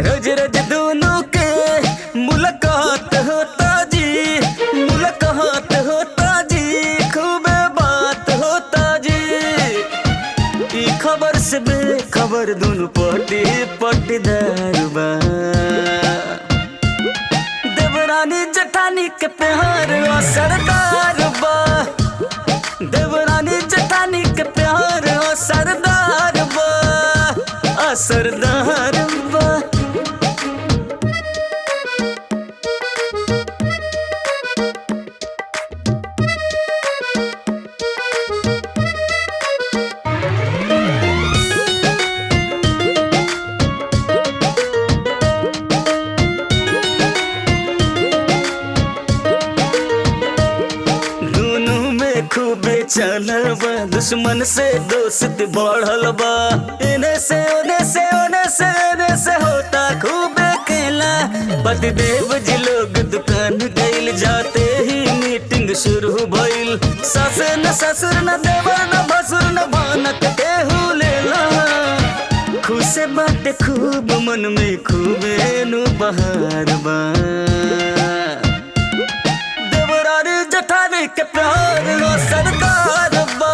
रोज रोज दोनों के मुलाकात होता जी, मुलाकात होता जी, खूब बात होता जी। ई खबर से बेखबर दोनों पटी पटीदार बा। देवरानी जेठानी के प्यार असरदार बा। देवरानी जेठानी के प्यार असरदार बा, असरदार बा। खूबे चलल बा, दुश्मन से दोस्त बढ़ल बा। इने से ओने से ओने से एने से होता खूबे खेला। पतिदेव जी लोग दुकान गइल, जाते ही मीटिंग शुरू भइल। सास न ससुर न देवर न भसुर न भानक केहू लेला। खुशे बाटे खूब मन में खूबे नु बहार बा। जेठानी के प्यार सरदार बा।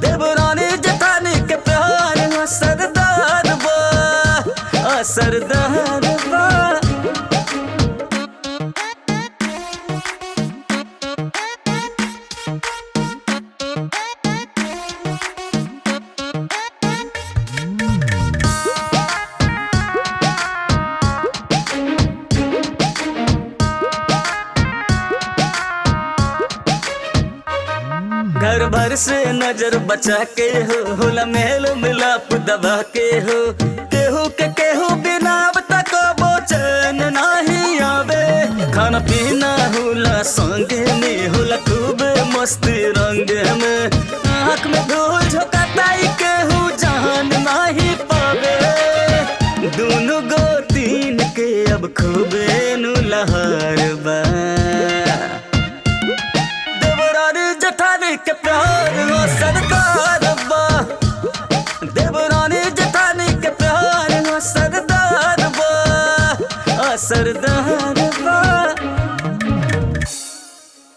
देवरानी जेठानी के प्यार सरदार बा, सरदार बा। घर भर से नजर बचा के होला मेल मिलाप दबा के हो। केहू बिना अब तक बोचन नहीं आवे। खाना पीना होला संगे में, होला खूब मस्ती रंग में। आँख में धूल झोंकताई केहू जान नहीं पावे। दोनों गोतीन के अब खूबे नु लहर बा। जेठानी के प्यार सरदार बा। देवरानी जेठानी के प्यार सरदार बा, सरदार।